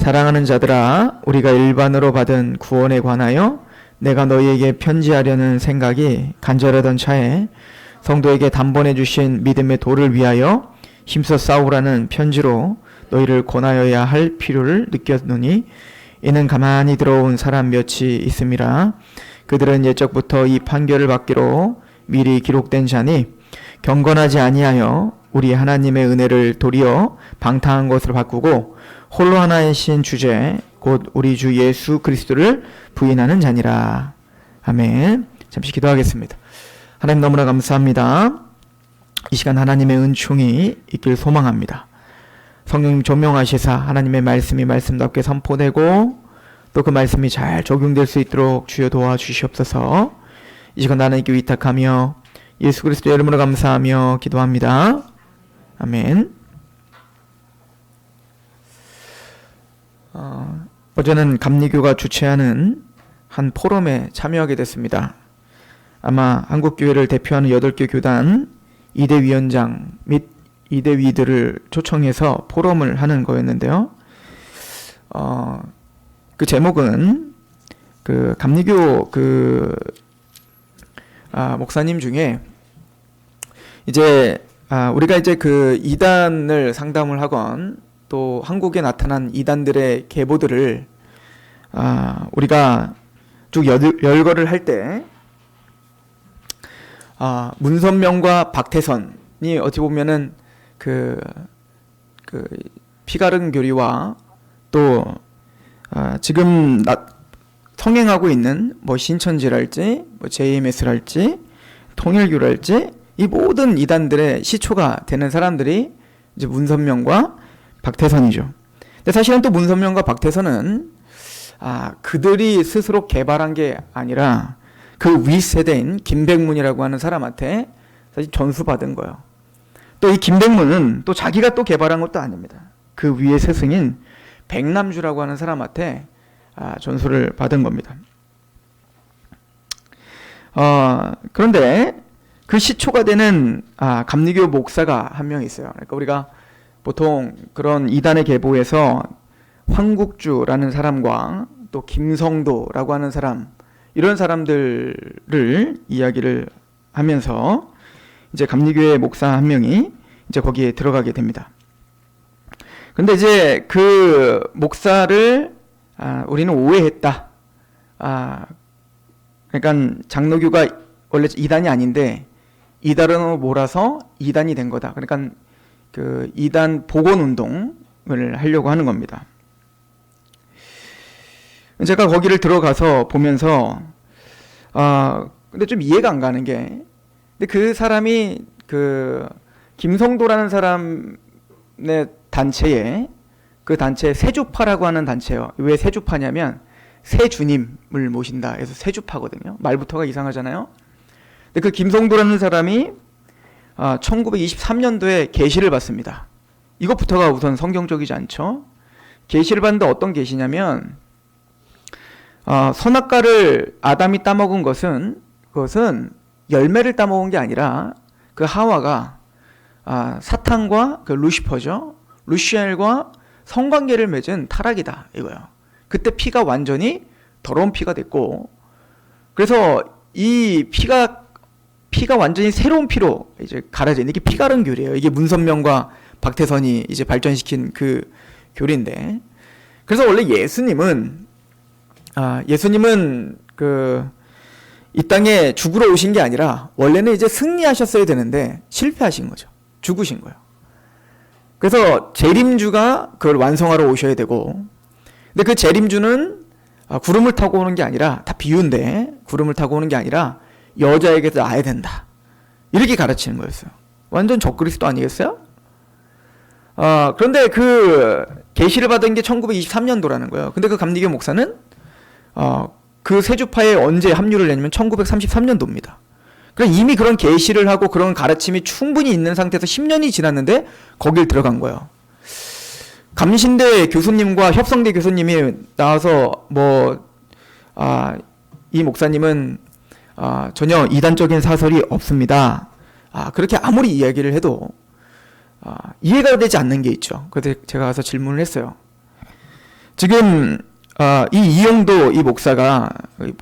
사랑하는 자들아, 우리가 일반으로 받은 구원에 관하여 내가 너희에게 편지하려는 생각이 간절하던 차에 성도에게 단번에 주신 믿음의 도를 위하여 힘써 싸우라는 편지로 너희를 권하여야 할 필요를 느꼈노니, 이는 가만히 들어온 사람 몇이 있음이라. 그들은 옛적부터 이 판결을 받기로 미리 기록된 자니 경건하지 아니하여 우리 하나님의 은혜를 도리어 방탕한 것으로 바꾸고 홀로 하나이신 주제 곧 우리 주 예수 그리스도를 부인하는 자니라. 아멘. 잠시 기도하겠습니다. 하나님, 너무나 감사합니다. 이 시간 하나님의 은총이 있길 소망합니다. 성령님 조명하시사 하나님의 말씀이 말씀답게 선포되고 또 그 말씀이 잘 적용될 수 있도록 주여 도와주시옵소서. 이 시간 하나님께 위탁하며 예수 그리스도의 이름으로 감사하며 기도합니다. 아멘. 어제는 감리교가 주최하는 한 포럼에 참여하게 됐습니다. 아마 한국교회를 대표하는 8개 교단 2대 위원장 및 2대 위들을 초청해서 포럼을 하는 거였는데요. 그 제목은 그 감리교 목사님 중에 우리가 이제 그 이단을 상담을 하건 또 한국에 나타난 이단들의 계보들을 우리가 쭉 열거를 할 때 문선명과 박태선이 어찌 보면은 그 피가른 교리와 또 지금 성행하고 있는 뭐 신천지랄지 뭐 JMS랄지 통일교랄지 이 모든 이단들의 시초가 되는 사람들이 이제 문선명과 박태선이죠. 근데 사실은 또 문선명과 박태선은 그들이 스스로 개발한 게 아니라 그 윗세대인 김백문이라고 하는 사람한테 사실 전수받은 거예요. 또 이 김백문은 또 자기가 또 개발한 것도 아닙니다. 그 위의 스승인 백남주라고 하는 사람한테 전수를 받은 겁니다. 그런데 그 시초가 되는 감리교 목사가 한 명 있어요. 그러니까 우리가 보통 그런 이단의 계보에서 황국주라는 사람과 또 김성도라고 하는 사람, 이런 사람들을 이야기를 하면서 이제 감리교의 목사 한 명이 이제 거기에 들어가게 됩니다. 근데 이제 그 목사를 우리는 오해했다. 그러니까 장로교가 원래 이단이 아닌데 이단으로 몰아서 이단이 된 거다. 그러니까 그 이단 복원 운동을 하려고 하는 겁니다. 제가 거기를 들어가서 보면서 근데 좀 이해가 안 가는 게, 근데 그 사람이 그 김성도라는 사람의 단체에, 그 단체 세주파라고 하는 단체예요. 왜 세주파냐면 세주님을 모신다 해서 세주파거든요. 말부터가 이상하잖아요. 근데 그 김성도라는 사람이 1923년도에 계시를 받습니다. 이것부터가 우선 성경적이지 않죠. 계시를 받는데 어떤 계시냐면 선악과를 아담이 따먹은 그것은 열매를 따먹은 게 아니라 그 하와가 사탄과 그 루시퍼죠. 루시엘과 성관계를 맺은 타락이다 이거예요. 그때 피가 완전히 더러운 피가 됐고, 그래서 이 피가 완전히 새로운 피로 이제 갈아져 있는 게 피가른 교리예요. 이게 문선명과 박태선이 이제 발전시킨 그 교리인데, 그래서 원래 예수님은 이 땅에 죽으러 오신 게 아니라 원래는 이제 승리하셨어야 되는데 실패하신 거죠. 죽으신 거예요. 그래서 재림주가 그걸 완성하러 오셔야 되고, 근데 그 재림주는 구름을 타고 오는 게 아니라, 다 비유인데 구름을 타고 오는 게 아니라 여자에게서 나야 된다, 이렇게 가르치는 거였어요. 완전 적그리스도 아니겠어요? 그런데 그 계시를 받은 게 1923년도라는 거예요. 근데 그 감리교 목사는 그 세주파에 언제 합류를 했냐면 1933년도입니다. 그러니까 이미 그런 계시를 하고 그런 가르침이 충분히 있는 상태에서 10년이 지났는데 거길 들어간 거예요. 감신대 교수님과 협성대 교수님이 나와서 이 목사님은 전혀 이단적인 사설이 없습니다. 그렇게 아무리 이야기를 해도 이해가 되지 않는 게 있죠. 그래서 제가 가서 질문을 했어요. 지금 이 이용도 이 목사가,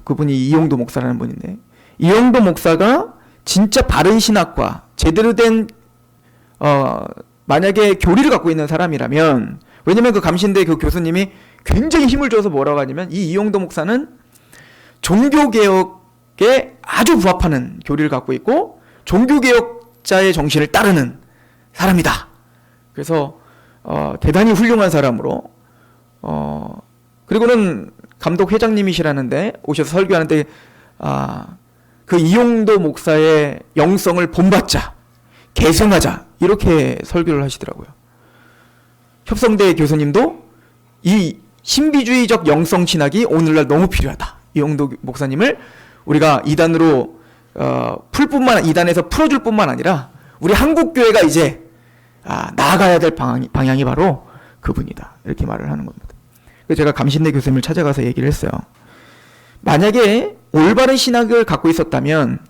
그분이 이용도 목사라는 분인데, 이용도 목사가 진짜 바른 신학과 제대로 된 만약에 교리를 갖고 있는 사람이라면, 왜냐면 그 감신대 그 교수님이 굉장히 힘을 줘서 뭐라고 하냐면, 이 이용도 목사는 종교개혁에 아주 부합하는 교리를 갖고 있고 종교개혁자의 정신을 따르는 사람이다. 그래서 대단히 훌륭한 사람으로, 그리고는 감독 회장님이시라는데 오셔서 설교하는데 그 이용도 목사의 영성을 본받자, 계승하자, 이렇게 설교를 하시더라고요. 협성대 교수님도 이 신비주의적 영성 신학이 오늘날 너무 필요하다. 이용도 목사님을 우리가 이단으로 이단에서 풀어줄 뿐만 아니라 우리 한국교회가 이제 나아가야 될 방향이 바로 그분이다. 이렇게 말을 하는 겁니다. 그래서 제가 감신대 교수님을 찾아가서 얘기를 했어요. 만약에 올바른 신학을 갖고 있었다면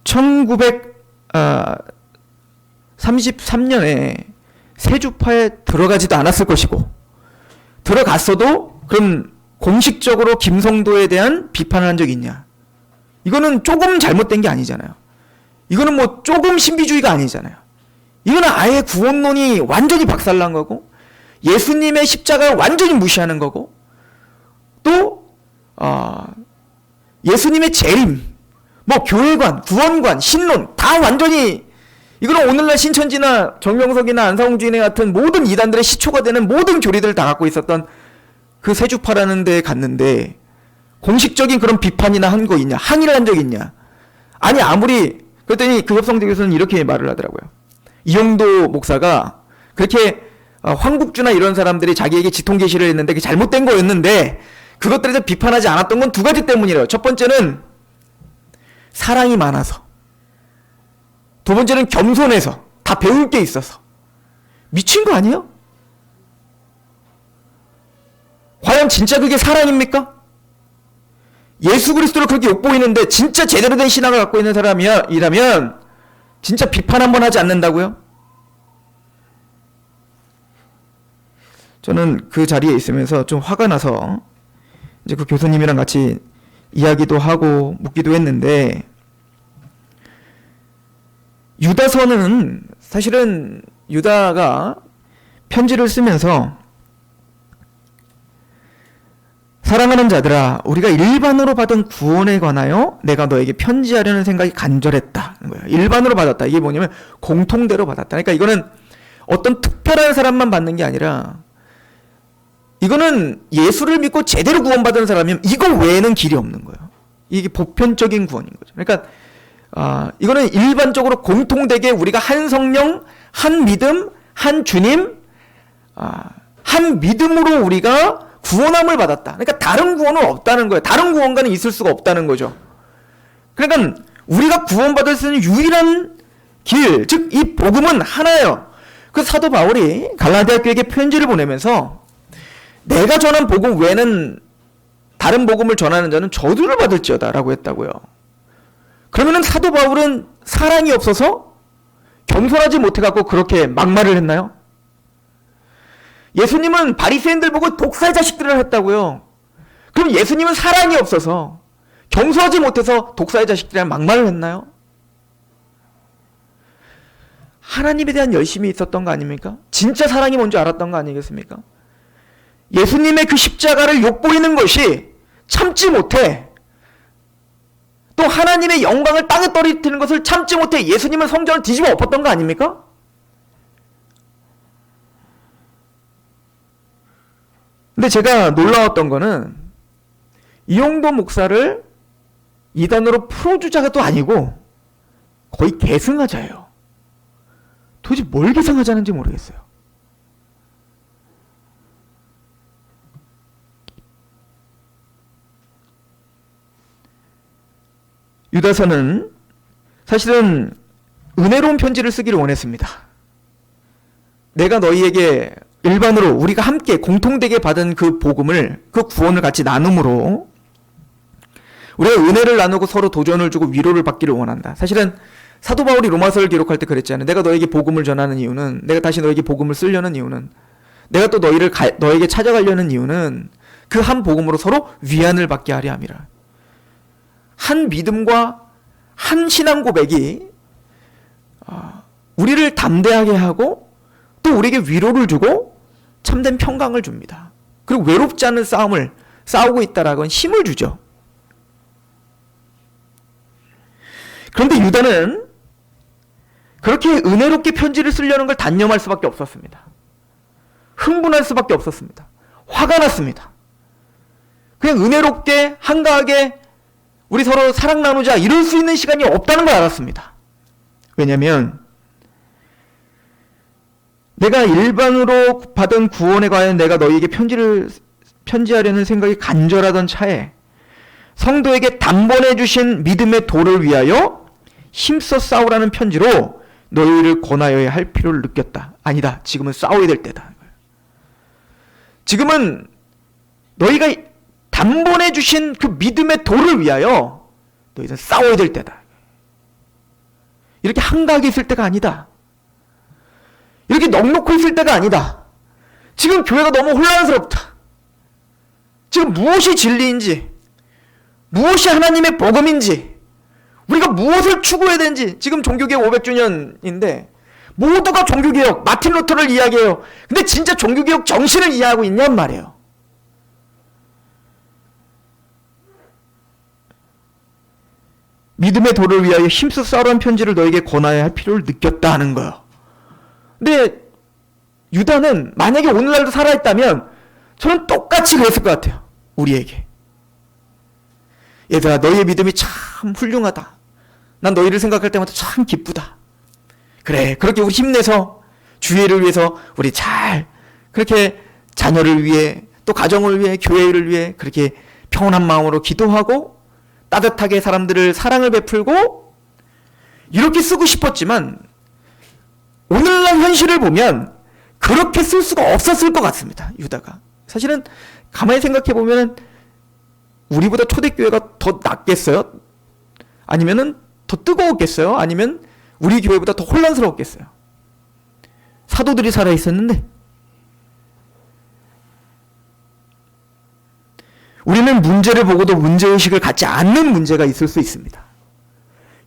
1933년에 세주파에 들어가지도 않았을 것이고, 들어갔어도 그럼 공식적으로 김성도에 대한 비판을 한 적이 있냐? 이거는 조금 잘못된 게 아니잖아요. 이거는 뭐 조금 신비주의가 아니잖아요. 이거는 아예 구원론이 완전히 박살난 거고, 예수님의 십자가를 완전히 무시하는 거고, 또 예수님의 재림, 뭐 교회관, 구원관, 신론 다 완전히, 이거는 오늘날 신천지나 정명석이나 안사홍주의네 같은 모든 이단들의 시초가 되는 모든 교리들을 다 갖고 있었던 그 세주파라는 데에 갔는데 공식적인 그런 비판이나 한 거 있냐? 항의를 한 적 있냐? 아니, 그랬더니 그 협성대 교수는 이렇게 말을 하더라고요. 이용도 목사가 그렇게 황국주나 이런 사람들이 자기에게 지통계시를 했는데 그게 잘못된 거였는데 그것들에 대해서 비판하지 않았던 건 두 가지 때문이래요. 첫 번째는 사랑이 많아서, 두 번째는 겸손해서, 다 배울 게 있어서. 미친 거 아니에요? 과연 진짜 그게 사랑입니까? 예수 그리스도를 그렇게 욕보이는데 진짜 제대로 된 신앙을 갖고 있는 사람이라면 진짜 비판 한번 하지 않는다고요? 저는 그 자리에 있으면서 좀 화가 나서 이제 그 교수님이랑 같이 이야기도 하고 묻기도 했는데, 유다서는 사실은 유다가 편지를 쓰면서 사랑하는 자들아, 우리가 일반으로 받은 구원에 관하여 내가 너에게 편지하려는 생각이 간절했다. 거예요. 일반으로 받았다. 이게 뭐냐면 공통대로 받았다. 그러니까 이거는 어떤 특별한 사람만 받는 게 아니라, 이거는 예수를 믿고 제대로 구원받은 사람이면 이거 외에는 길이 없는 거예요. 이게 보편적인 구원인 거죠. 그러니까 이거는 일반적으로 공통되게 우리가 한 성령, 한 믿음, 한 주님, 한 믿음으로 우리가 구원함을 받았다. 그러니까 다른 구원은 없다는 거예요. 다른 구원과는 있을 수가 없다는 거죠. 그러니까 우리가 구원받을 수 있는 유일한 길, 즉 이 복음은 하나예요. 그 사도 바울이 갈라디아 교회에게 편지를 보내면서 내가 전한 복음 외에는 다른 복음을 전하는 자는 저주를 받을지어다 라고 했다고요. 그러면은 사도 바울은 사랑이 없어서 겸손하지 못해갖고 그렇게 막말을 했나요? 예수님은 바리새인들 보고 독사의 자식들을 했다고요. 그럼 예수님은 사랑이 없어서 겸손하지 못해서 독사의 자식들이랑 막말을 했나요? 하나님에 대한 열심이 있었던 거 아닙니까? 진짜 사랑이 뭔지 알았던 거 아니겠습니까? 예수님의 그 십자가를 욕보이는 것이 참지 못해, 또 하나님의 영광을 땅에 떨어뜨리는 것을 참지 못해 예수님은 성전을 뒤집어 엎었던 거 아닙니까? 근데 제가 놀라웠던 거는 이용도 목사를 이단으로 풀어주자가도 아니고 거의 계승하자예요. 도대체 뭘 계승하자는지 모르겠어요. 유다서는 사실은 은혜로운 편지를 쓰기를 원했습니다. 내가 너희에게 일반으로 우리가 함께 공통되게 받은 그 복음을, 그 구원을 같이 나눔으로 우리가 은혜를 나누고 서로 도전을 주고 위로를 받기를 원한다. 사실은 사도 바울이 로마서를 기록할 때 그랬잖아요. 내가 너에게 복음을 전하는 이유는, 내가 다시 너에게 복음을 쓰려는 이유는 내가 또 너에게 찾아가려는 이유는 그 한 복음으로 서로 위안을 받게 하려 함이라. 한 믿음과 한 신앙 고백이 우리를 담대하게 하고 또 우리에게 위로를 주고 참된 평강을 줍니다. 그리고 외롭지 않은 싸움을 싸우고 있다라고 힘을 주죠. 그런데 유다는 그렇게 은혜롭게 편지를 쓰려는 걸 단념할 수밖에 없었습니다. 흥분할 수밖에 없었습니다. 화가 났습니다. 그냥 은혜롭게 한가하게 우리 서로 사랑 나누자 이럴 수 있는 시간이 없다는 걸 알았습니다. 왜냐하면 내가 일반으로 받은 구원에 관해 내가 너희에게 편지하려는 생각이 간절하던 차에 성도에게 단번에 주신 믿음의 도를 위하여 힘써 싸우라는 편지로 너희를 권하여야 할 필요를 느꼈다. 아니다. 지금은 싸워야 될 때다. 지금은 너희가 단번에 주신 그 믿음의 도를 위하여 너희는 싸워야 될 때다. 이렇게 한가하게 있을 때가 아니다. 이렇게 넉넉히 있을 때가 아니다. 지금 교회가 너무 혼란스럽다. 지금 무엇이 진리인지, 무엇이 하나님의 복음인지, 우리가 무엇을 추구해야 되는지. 지금 종교개혁 500주년인데 모두가 종교개혁, 마틴 루터를 이야기해요. 근데 진짜 종교개혁 정신을 이해하고 있냔 말이에요. 믿음의 도를 위하여 힘써 싸우라는 편지를 너에게 권하여야 할 필요를 느꼈다 하는 거예요. 근데 유다는 만약에 오늘날도 살아있다면 저는 똑같이 그랬을 것 같아요. 우리에게. 얘들아, 너희의 믿음이 참 훌륭하다. 난 너희를 생각할 때마다 참 기쁘다. 그래, 그렇게 우리 힘내서 주의를 위해서 우리 잘 그렇게 자녀를 위해 또 가정을 위해 교회를 위해 그렇게 평온한 마음으로 기도하고 따뜻하게 사람들을 사랑을 베풀고 이렇게 쓰고 싶었지만 오늘날 현실을 보면 그렇게 쓸 수가 없었을 것 같습니다. 유다가. 사실은 가만히 생각해 보면 우리보다 초대교회가 더 낫겠어요? 아니면은 더 뜨거웠겠어요? 아니면 우리 교회보다 더 혼란스러웠겠어요? 사도들이 살아있었는데 우리는 문제를 보고도 문제의식을 갖지 않는 문제가 있을 수 있습니다.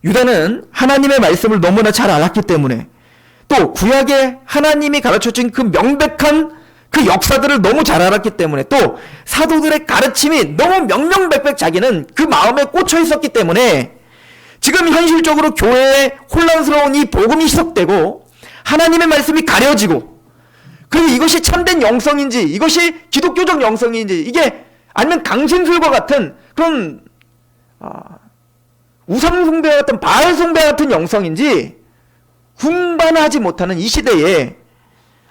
유다는 하나님의 말씀을 너무나 잘 알았기 때문에 또 구약에 하나님이 가르쳐준 그 명백한 그 역사들을 너무 잘 알았기 때문에 또 사도들의 가르침이 너무 명명백백 자기는 그 마음에 꽂혀 있었기 때문에 지금 현실적으로 교회에 혼란스러운 이 복음이 희석되고 하나님의 말씀이 가려지고 그리고 이것이 참된 영성인지 이것이 기독교적 영성인지 이게 아니면 강신술과 같은 그런 우상숭배 같은 바알숭배 같은 영성인지 분간하지 못하는 이 시대에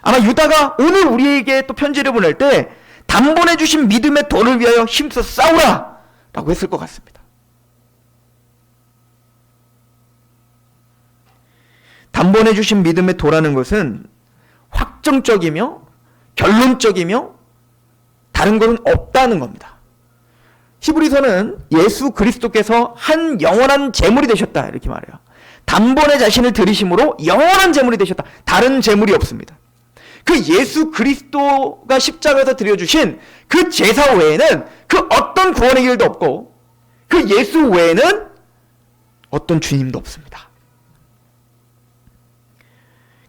아마 유다가 오늘 우리에게 또 편지를 보낼 때 단번에 주신 믿음의 도를 위하여 힘써 싸우라 라고 했을 것 같습니다. 단번에 주신 믿음의 도라는 것은 확정적이며 결론적이며 다른 것은 없다는 겁니다. 히브리서는 예수 그리스도께서 한 영원한 제물이 되셨다 이렇게 말해요. 단번에 자신을 들이심으로 영원한 제물이 되셨다. 다른 제물이 없습니다. 그 예수 그리스도가 십자가에서 드려주신 그 제사 외에는 그 어떤 구원의 길도 없고 그 예수 외에는 어떤 주님도 없습니다.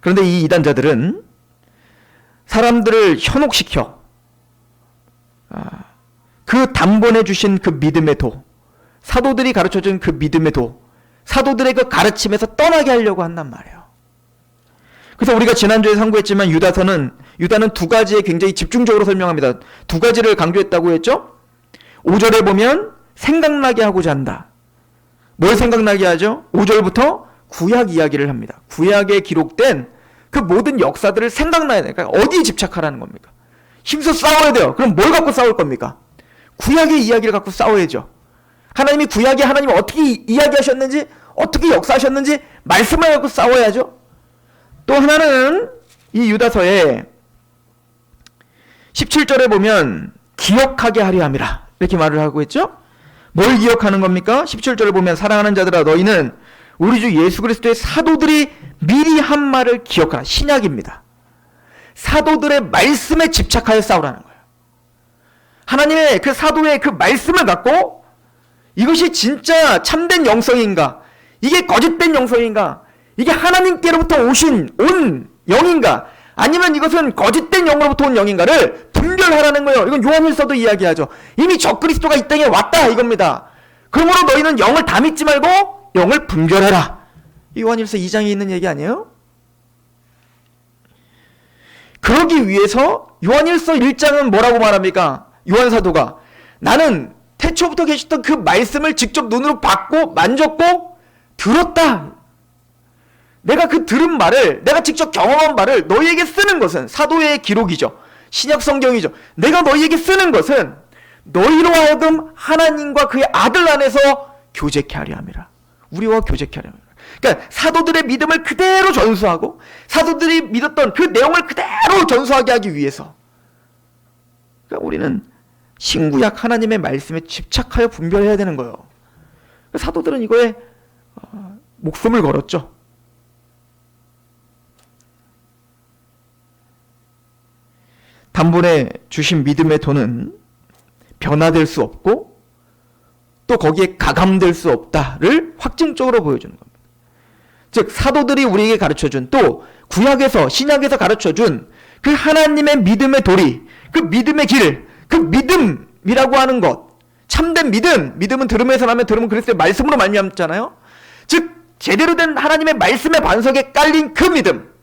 그런데 이 이단자들은 사람들을 현혹시켜 그 단번에 주신 그 믿음의 도, 사도들이 가르쳐준 그 믿음의 도, 사도들의 그 가르침에서 떠나게 하려고 한단 말이에요. 그래서 우리가 지난주에 상고했지만 유다는 두 가지에 굉장히 집중적으로 설명합니다. 두 가지를 강조했다고 했죠? 5절에 보면 생각나게 하고자 한다. 뭘 생각나게 하죠? 5절부터 구약 이야기를 합니다. 구약에 기록된 그 모든 역사들을 생각나야 돼요. 그러니까 어디에 집착하라는 겁니까? 힘써 싸워야 돼요. 그럼 뭘 갖고 싸울 겁니까? 구약의 이야기를 갖고 싸워야죠. 하나님이 구약에 하나님이 어떻게 이야기하셨는지 어떻게 역사하셨는지 말씀을 갖고 싸워야죠. 또 하나는 이 유다서에 17절에 보면 기억하게 하려 함이라 이렇게 말을 하고 있죠. 뭘 기억하는 겁니까? 17절을 보면 사랑하는 자들아 너희는 우리 주 예수 그리스도의 사도들이 미리 한 말을 기억하라. 신약입니다. 사도들의 말씀에 집착하여 싸우라는 거예요. 하나님의 그 사도의 그 말씀을 갖고 이것이 진짜 참된 영성인가? 이게 거짓된 영성인가? 이게 하나님께로부터 온 영인가? 아니면 이것은 거짓된 영으로부터 온 영인가를 분별하라는 거예요. 이건 요한일서도 이야기하죠. 이미 적그리스도가 이 땅에 왔다 이겁니다. 그러므로 너희는 영을 다 믿지 말고 영을 분별해라. 이 요한일서 2장에 있는 얘기 아니에요? 그러기 위해서 요한일서 1장은 뭐라고 말합니까? 요한사도가 나는 태초부터 계셨던 그 말씀을 직접 눈으로 봤고 만졌고 들었다. 내가 그 들은 말을, 내가 직접 경험한 말을 너희에게 쓰는 것은 사도의 기록이죠. 신약 성경이죠. 내가 너희에게 쓰는 것은 너희로 하여금 하나님과 그의 아들 안에서 교제케 하려 함이라. 우리와 교제케 하려 함이라. 그러니까 사도들의 믿음을 그대로 전수하고 사도들이 믿었던 그 내용을 그대로 전수하게 하기 위해서, 그러니까 우리는 신구약 하나님의 말씀에 집착하여 분별해야 되는 거예요. 사도들은 이거에 목숨을 걸었죠. 단번에 주신 믿음의 도는 변화될 수 없고 또 거기에 가감될 수 없다를 확증적으로 보여주는 겁니다. 즉 사도들이 우리에게 가르쳐준, 또 구약에서 신약에서 가르쳐준 그 하나님의 믿음의 도리, 그 믿음의 길, 그 믿음이라고 하는 것, 참된 믿음은 들음에서 나면 들음은 그리스도의 말씀으로 말미암잖아요. 즉 제대로 된 하나님의 말씀의 반석에 깔린 그 믿음,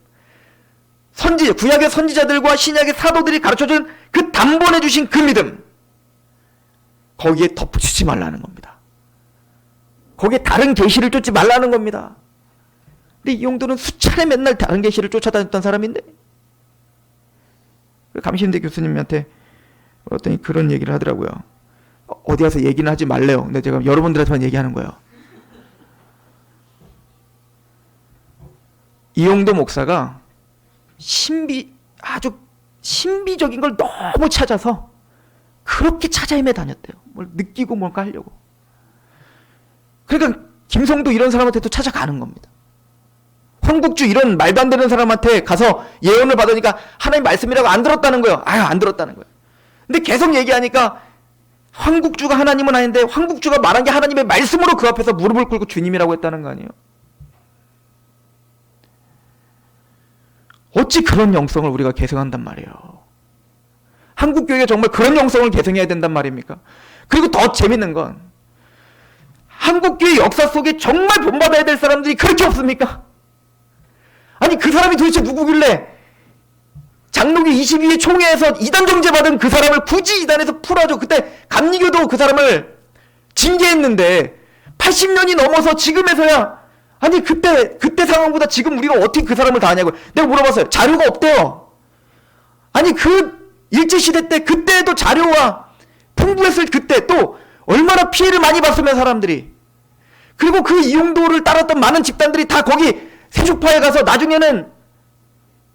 구약의 선지자들과 신약의 사도들이 가르쳐준 그 단번에 주신 그 믿음, 거기에 덧붙이지 말라는 겁니다. 거기에 다른 계시를 쫓지 말라는 겁니다. 근데 이 용도는 수차례 맨날 다른 계시를 쫓아다녔던 사람인데, 감신대 교수님한테 어떤 그런 얘기를 하더라고요. 어디 가서 얘기는 하지 말래요. 근데 제가 여러분들한테만 얘기하는 거예요. 이용도 목사가 아주 신비적인 걸 너무 찾아서 그렇게 찾아 헤매 다녔대요. 뭘 느끼고 뭘까 하려고. 그러니까 김성도 이런 사람한테도 찾아가는 겁니다. 황국주 이런 말도 안 되는 사람한테 가서 예언을 받으니까 하나님 말씀이라고 안 들었다는 거예요. 안 들었다는 거예요. 근데 계속 얘기하니까 황국주가 하나님은 아닌데 황국주가 말한 게 하나님의 말씀으로 그 앞에서 무릎을 꿇고 주님이라고 했다는 거 아니에요? 어찌 그런 영성을 우리가 계승한단 말이에요. 한국교회가 정말 그런 영성을 계승해야 된단 말입니까? 그리고 더 재밌는 건 한국교회 역사 속에 정말 본받아야 될 사람들이 그렇게 없습니까? 아니 그 사람이 도대체 누구길래 장로교 22회 총회에서 이단 정죄 받은 그 사람을 굳이 이단에서 풀어줘. 그때 감리교도 그 사람을 징계했는데 80년이 넘어서 지금에서야, 아니 그때 상황보다 지금 우리가 어떻게 그 사람을 다 하냐고. 내가 물어봤어요. 자료가 없대요. 아니 그 일제시대 때 그때도 자료와 풍부했을 그때 또 얼마나 피해를 많이 봤으면 사람들이. 그리고 그 이용도를 따랐던 많은 집단들이 다 거기 세주파에 가서 나중에는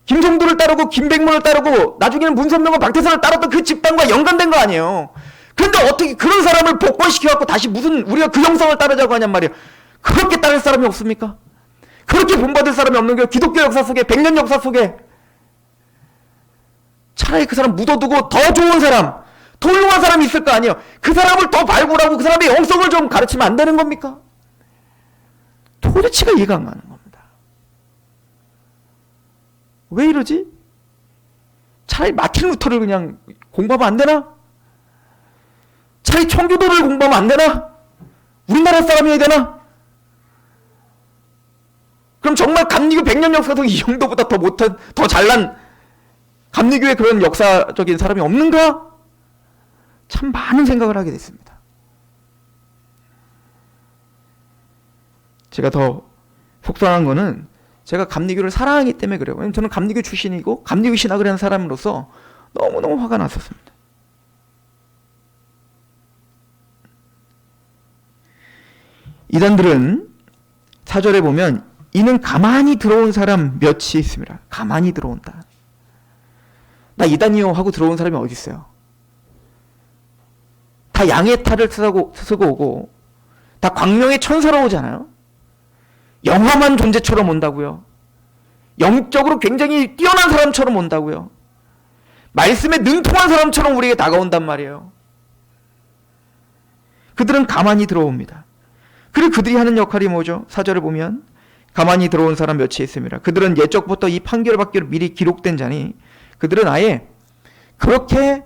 김성도를 따르고 김백문을 따르고 나중에는 문선명과 박태선을 따랐던 그 집단과 연관된 거 아니에요. 그런데 어떻게 그런 사람을 복권시켜갖고 다시 무슨 우리가 그 형성을 따르자고 하냔 말이에요. 그렇게 따를 사람이 없습니까? 그렇게 본받을 사람이 없는 게 기독교 역사 속에, 100년 역사 속에. 차라리 그 사람 묻어두고 더 좋은 사람, 더 훌륭한 사람이 있을 거 아니에요. 그 사람을 더 발굴하고 그 사람의 영성을 좀 가르치면 안 되는 겁니까? 도대체가 이해가 안 가는 겁니다. 왜 이러지? 차라리 마틴 루터를 그냥 공부하면 안 되나? 차라리 청교도를 공부하면 안 되나? 우리나라 사람이어야 되나? 그럼 정말 감리교 100년 역사 속에 이 정도보다 더 못한, 더 잘난 감리교의 그런 역사적인 사람이 없는가? 참 많은 생각을 하게 됐습니다. 제가 더 속상한 거는 제가 감리교를 사랑하기 때문에 그래요. 왜냐면 저는 감리교 출신이고 감리교 신학을 하는 사람으로서 너무너무 화가 났었습니다. 이단들은 4절에 보면 이는 가만히 들어온 사람 몇이 있습니다. 가만히 들어온다. 나 이단이요 하고 들어온 사람이 어디 있어요? 다 양의 탈을 쓰고 오고 다 광명의 천사로 오잖아요. 영험한 존재처럼 온다고요. 영적으로 굉장히 뛰어난 사람처럼 온다고요. 말씀에 능통한 사람처럼 우리에게 다가온단 말이에요. 그들은 가만히 들어옵니다. 그리고 그들이 하는 역할이 뭐죠? 4절을 보면 가만히 들어온 사람 몇이 있습니다. 그들은 옛적부터 이 판결을 받기로 미리 기록된 자니 그들은 아예 그렇게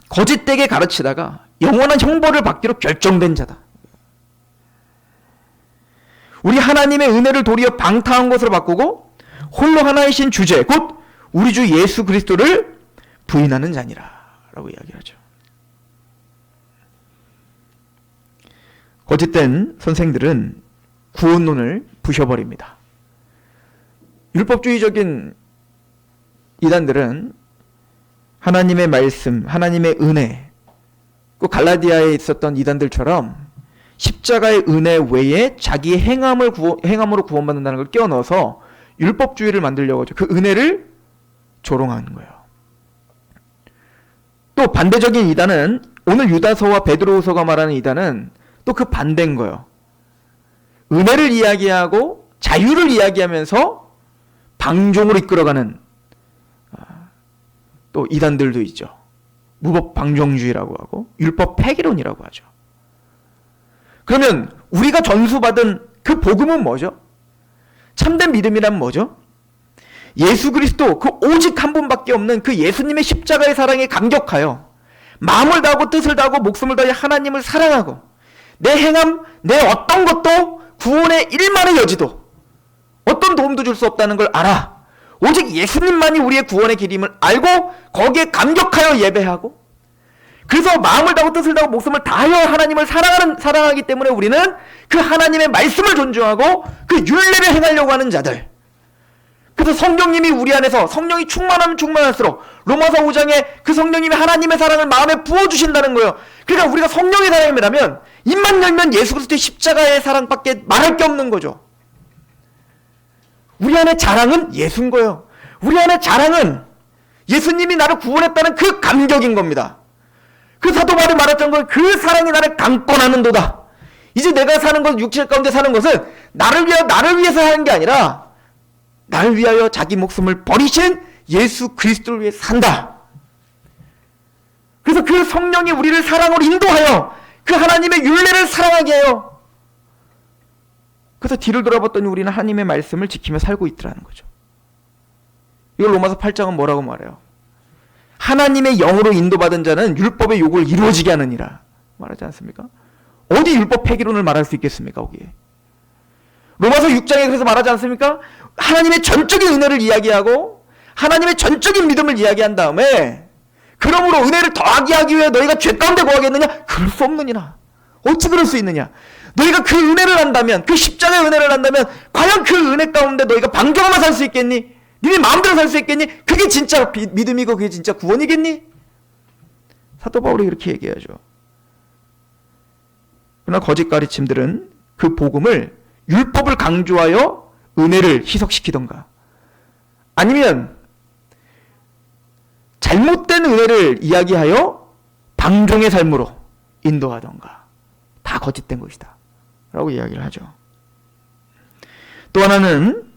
거짓되게 가르치다가 영원한 형벌을 받기로 결정된 자다. 우리 하나님의 은혜를 도리어 방탕한 것으로 바꾸고 홀로 하나이신 주제 곧 우리 주 예수 그리스도를 부인하는 자니라 라고 이야기하죠. 거짓된 선생들은 구원론을 부셔버립니다. 율법주의적인 이단들은 하나님의 말씀, 하나님의 은혜, 그 갈라디아에 있었던 이단들처럼 십자가의 은혜 외에 자기의 행함으로 구원받는다는 걸 끼워넣어서 율법주의를 만들려고 하죠. 그 은혜를 조롱하는 거예요. 또 반대적인 이단은 오늘 유다서와 베드로후서가 말하는 이단은 또 그 반대인 거예요. 은혜를 이야기하고 자유를 이야기하면서 방종으로 이끌어가는 또 이단들도 있죠. 무법 방종주의라고 하고 율법 폐기론이라고 하죠. 그러면 우리가 전수받은 그 복음은 뭐죠? 참된 믿음이란 뭐죠? 예수 그리스도 그 오직 한 분밖에 없는 그 예수님의 십자가의 사랑에 감격하여 마음을 다하고 뜻을 다하고 목숨을 다해 하나님을 사랑하고 내 행함, 내 어떤 것도 구원의 일만의 여지도 어떤 도움도 줄 수 없다는 걸 알아. 오직 예수님만이 우리의 구원의 길임을 알고 거기에 감격하여 예배하고 그래서 마음을 다하고 뜻을 다하고 목숨을 다하여 하나님을 사랑하기 때문에 우리는 그 하나님의 말씀을 존중하고 그 율례를 행하려고 하는 자들. 그래서 성령님이 우리 안에서 성령이 충만하면 충만할수록 로마서 5장에 그 성령님이 하나님의 사랑을 마음에 부어주신다는 거예요. 그러니까 우리가 성령의 사랑이라면 입만 열면 예수 그리스도의 십자가의 사랑밖에 말할 게 없는 거죠. 우리 안에 자랑은 예수인 거예요. 우리 안에 자랑은 예수님이 나를 구원했다는 그 감격인 겁니다. 그 사도 바울이 말했던 건 그 사랑이 나를 강권하는도다. 이제 내가 사는 것, 육체 가운데 사는 것은 나를 위해서 하는 게 아니라 나를 위하여 자기 목숨을 버리신 예수 그리스도를 위해 산다. 그래서 그 성령이 우리를 사랑으로 인도하여 그 하나님의 율례를 사랑하게 해요. 그래서 뒤를 돌아봤더니 우리는 하나님의 말씀을 지키며 살고 있더라는 거죠. 이걸 로마서 8장은 뭐라고 말해요? 하나님의 영으로 인도받은 자는 율법의 요구를 이루어지게 하느니라 말하지 않습니까? 어디 율법 폐기론을 말할 수 있겠습니까? 거기에 로마서 6장에 그래서 말하지 않습니까? 하나님의 전적인 은혜를 이야기하고 하나님의 전적인 믿음을 이야기한 다음에 그러므로 은혜를 더하게 하기 위해 너희가 죄 가운데 거하겠느냐? 그럴 수 없느니라. 어찌 그럴 수 있느냐? 너희가 그 은혜를 한다면 그 십자가의 은혜를 한다면 과연 그 은혜 가운데 너희가 방종하며 살 수 있겠니? 니네 마음대로 살 수 있겠니? 그게 진짜 믿음이고 그게 진짜 구원이겠니? 사도 바울이 그렇게 얘기하죠. 그러나 거짓 가르침들은 그 복음을 율법을 강조하여 은혜를 희석시키던가 아니면 잘못된 은혜를 이야기하여 방종의 삶으로 인도하던가 다 거짓된 것이다 라고 이야기를 하죠. 또 하나는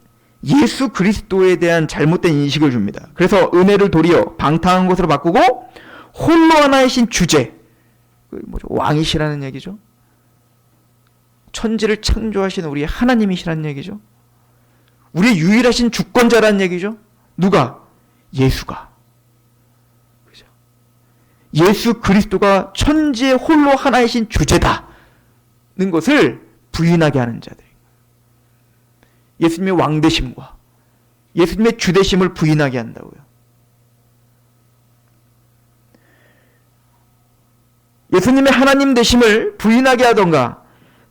예수 그리스도에 대한 잘못된 인식을 줍니다. 그래서 은혜를 도리어 방탕한 것으로 바꾸고 홀로 하나이신 주제, 왕이시라는 얘기죠. 천지를 창조하신 우리의 하나님이시라는 얘기죠. 우리의 유일하신 주권자라는 얘기죠. 누가? 예수가. 그죠? 예수 그리스도가 천지의 홀로 하나이신 주제다는 것을 부인하게 하는 자들. 예수님의 왕되심과 예수님의 주되심을 부인하게 한다고요. 예수님의 하나님 되심을 부인하게 하던가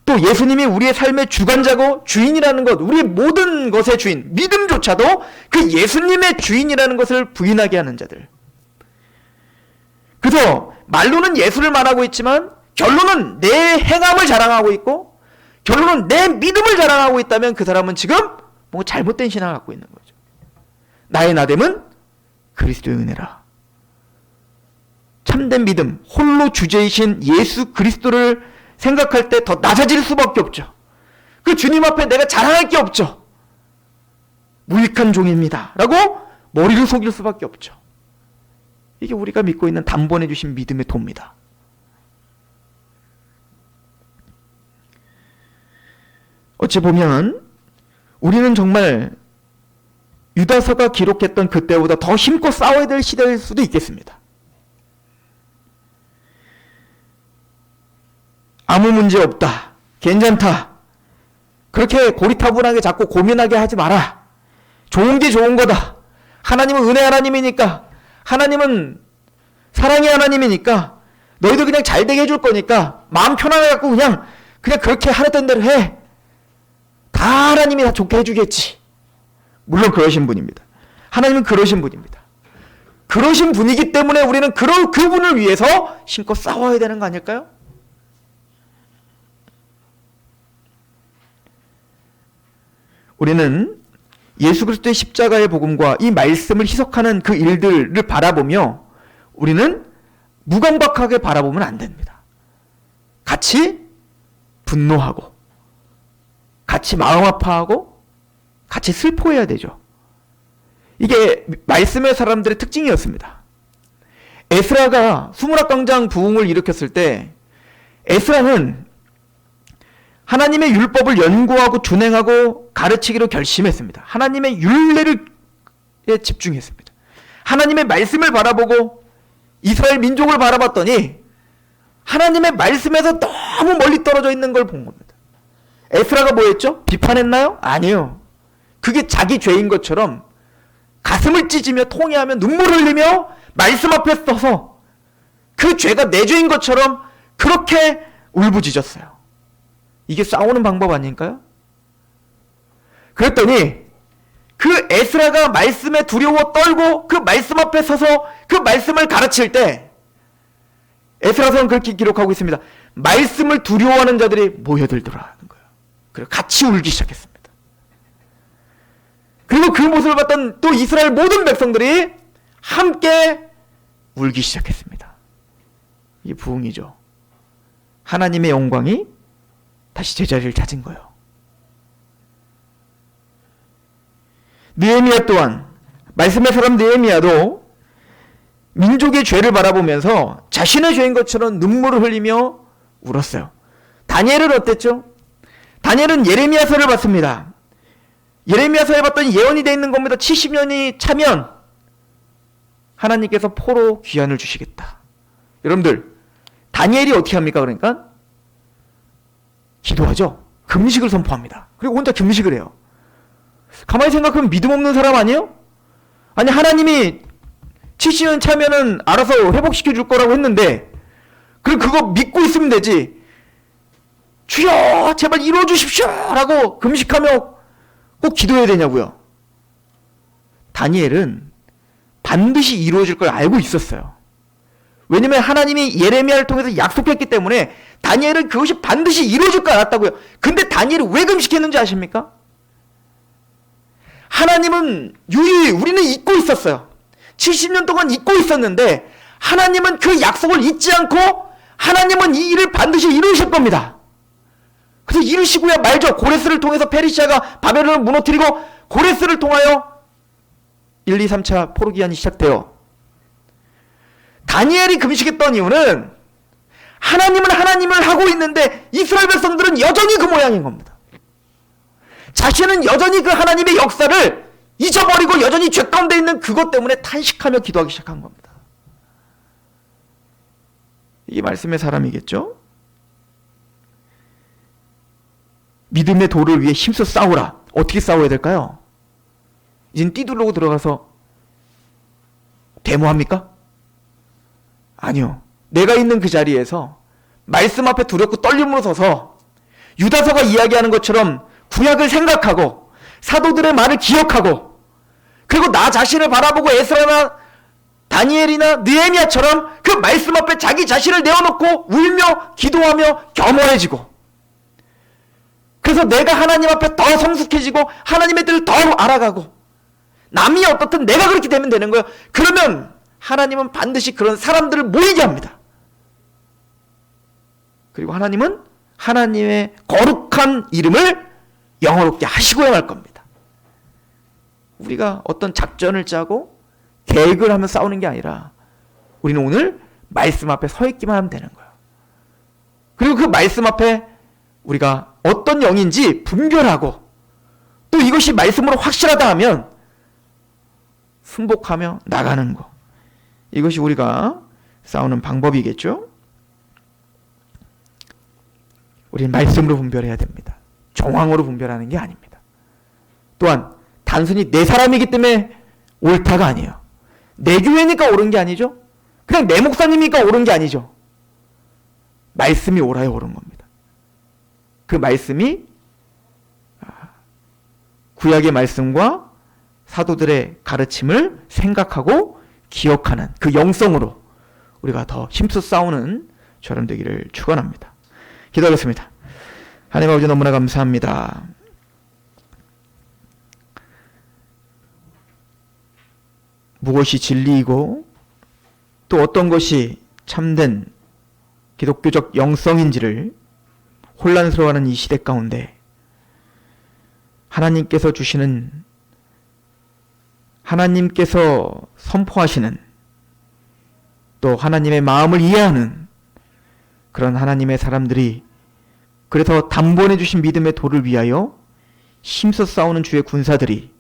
또 예수님이 우리의 삶의 주관자고 주인이라는 것, 우리의 모든 것의 주인, 믿음조차도 그 예수님의 주인이라는 것을 부인하게 하는 자들. 그래서 말로는 예수를 말하고 있지만 결론은 내 행함을 자랑하고 있고 결론은 내 믿음을 자랑하고 있다면 그 사람은 지금 뭔가 잘못된 신앙을 갖고 있는 거죠. 나의 나됨은 그리스도의 은혜라. 참된 믿음, 홀로 주제이신 예수 그리스도를 생각할 때 더 낮아질 수밖에 없죠. 그 주님 앞에 내가 자랑할 게 없죠. 무익한 종입니다 라고 머리를 속일 수밖에 없죠. 이게 우리가 믿고 있는 단번에 주신 믿음의 도입니다. 어찌 보면 우리는 정말 유다서가 기록했던 그때보다 더 힘껏 싸워야 될 시대일 수도 있겠습니다. 아무 문제 없다, 괜찮다, 그렇게 고리타분하게 자꾸 고민하게 하지 마라. 좋은 게 좋은 거다. 하나님은 은혜 하나님이니까, 하나님은 사랑의 하나님이니까 너희들 그냥 잘 되게 해줄 거니까 마음 편하게 갖고 그냥 그렇게 하랬던 대로 해. 다 하나님이 다 좋게 해주겠지. 물론 그러신 분입니다. 하나님은 그러신 분입니다. 그러신 분이기 때문에 우리는 그분을 위해서 힘껏 싸워야 되는 거 아닐까요? 우리는 예수 그리스도의 십자가의 복음과 이 말씀을 희석하는 그 일들을 바라보며 우리는 무감각하게 바라보면 안 됩니다. 같이 분노하고 같이 마음 아파하고 같이 슬퍼해야 되죠. 이게 말씀의 사람들의 특징이었습니다. 에스라가 수무락광장 부흥을 일으켰을 때 에스라는 하나님의 율법을 연구하고 준행하고 가르치기로 결심했습니다. 하나님의 율례를 집중했습니다. 하나님의 말씀을 바라보고 이스라엘 민족을 바라봤더니 하나님의 말씀에서 너무 멀리 떨어져 있는 걸 본 겁니다. 에스라가 뭐 했죠? 비판했나요? 아니요. 그게 자기 죄인 것처럼 가슴을 찢으며 통회하며 눈물을 흘리며 말씀 앞에 서서 그 죄가 내 죄인 것처럼 그렇게 울부짖었어요. 이게 싸우는 방법 아닐까요? 그랬더니 그 에스라가 말씀에 두려워 떨고 그 말씀 앞에 서서 그 말씀을 가르칠 때 에스라서는 그렇게 기록하고 있습니다. 말씀을 두려워하는 자들이 모여들더라는 거예요. 그리고 같이 울기 시작했습니다. 그리고 그 모습을 봤던 또 이스라엘 모든 백성들이 함께 울기 시작했습니다. 이게 부흥이죠. 하나님의 영광이 다시 제자리를 찾은 거예요. 느헤미야 또한 말씀의 사람 느헤미야도 민족의 죄를 바라보면서 자신의 죄인 것처럼 눈물을 흘리며 울었어요. 다니엘은 어땠죠? 다니엘은 예레미야서를 봤습니다. 예레미야서에 봤더니 예언이 되어 있는 겁니다. 70년이 차면 하나님께서 포로 귀환을 주시겠다. 여러분들 다니엘이 어떻게 합니까? 그러니까 기도하죠. 금식을 선포합니다. 그리고 혼자 금식을 해요. 가만히 생각하면 믿음 없는 사람 아니에요? 아니 하나님이 70년 차면은 알아서 회복시켜 줄 거라고 했는데 그리고 그거 믿고 있으면 되지. 주여 제발 이루어 주십시오 라고 금식하며 꼭 기도해야 되냐고요. 다니엘은 반드시 이루어질 걸 알고 있었어요. 왜냐면 하나님이 예레미야를 통해서 약속했기 때문에 다니엘은 그것이 반드시 이루어질 걸 알았다고요. 근데 다니엘이 왜 금식했는지 아십니까? 하나님은 유유히 우리는 잊고 있었어요. 70년 동안 잊고 있었는데 하나님은 그 약속을 잊지 않고 하나님은 이 일을 반드시 이루실 겁니다. 그래서 이루시고야 말죠. 고레스를 통해서 페르시아가 바벨론을 무너뜨리고 고레스를 통하여 1, 2, 3차 포로 기한이 시작돼요. 다니엘이 금식했던 이유는 하나님은 하나님을 하고 있는데 이스라엘 백성들은 여전히 그 모양인 겁니다. 자신은 여전히 그 하나님의 역사를 잊어버리고 여전히 죄 가운데 있는 그것 때문에 탄식하며 기도하기 시작한 겁니다. 이게 말씀의 사람이겠죠? 믿음의 도를 위해 힘써 싸우라. 어떻게 싸워야 될까요? 이젠 띠두르고 들어가서 데모합니까? 아니요. 내가 있는 그 자리에서 말씀 앞에 두렵고 떨림으로 서서 유다서가 이야기하는 것처럼 구약을 생각하고 사도들의 말을 기억하고 그리고 나 자신을 바라보고 에스라나 다니엘이나 느헤미야처럼 그 말씀 앞에 자기 자신을 내어놓고 울며 기도하며 겸허해지고 그래서 내가 하나님 앞에 더 성숙해지고 하나님의 뜻을 더 알아가고 남이 어떻든 내가 그렇게 되면 되는 거예요. 그러면 하나님은 반드시 그런 사람들을 모이게 합니다. 그리고 하나님은 하나님의 거룩한 이름을 영어롭게 하시고야 말 겁니다. 우리가 어떤 작전을 짜고 계획을 하며 싸우는 게 아니라 우리는 오늘 말씀 앞에 서 있기만 하면 되는 거예요. 그리고 그 말씀 앞에 우리가 어떤 영인지 분별하고 또 이것이 말씀으로 확실하다 하면 순복하며 나가는 거. 이것이 우리가 싸우는 방법이겠죠. 우리는 말씀으로 분별해야 됩니다. 정황으로 분별하는 게 아닙니다. 또한 단순히 내 사람이기 때문에 옳다가 아니에요. 내 교회니까 옳은 게 아니죠. 그냥 내 목사님이니까 옳은 게 아니죠. 말씀이 옳아야 옳은 겁니다. 그 말씀이 구약의 말씀과 사도들의 가르침을 생각하고 기억하는 그 영성으로 우리가 더 힘써 싸우는 저런 되기를 축원합니다. 기도하겠습니다. 하나님 아버지 너무나 감사합니다. 무엇이 진리이고 또 어떤 것이 참된 기독교적 영성인지를 혼란스러워하는 이 시대 가운데 하나님께서 주시는, 하나님께서 선포하시는, 또 하나님의 마음을 이해하는 그런 하나님의 사람들이, 그래서 단번에 주신 믿음의 도를 위하여 힘써 싸우는 주의 군사들이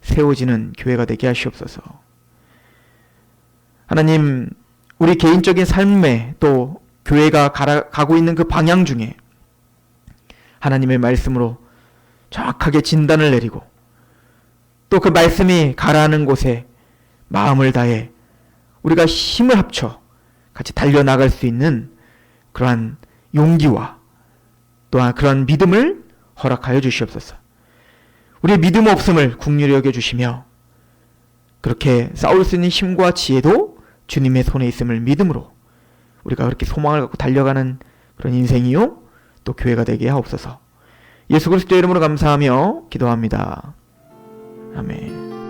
세워지는 교회가 되게 하시옵소서. 하나님, 우리 개인적인 삶에 또 교회가 가고 있는 그 방향 중에 하나님의 말씀으로 정확하게 진단을 내리고 또 그 말씀이 가라앉는 곳에 마음을 다해 우리가 힘을 합쳐 같이 달려나갈 수 있는 그러한 용기와 또한 그러한 믿음을 허락하여 주시옵소서. 우리의 믿음 없음을 긍휼히 여겨주시며 그렇게 싸울 수 있는 힘과 지혜도 주님의 손에 있음을 믿음으로 우리가 그렇게 소망을 갖고 달려가는 그런 인생이요 또 교회가 되게 하옵소서. 예수 그리스도의 이름으로 감사하며 기도합니다. 아멘.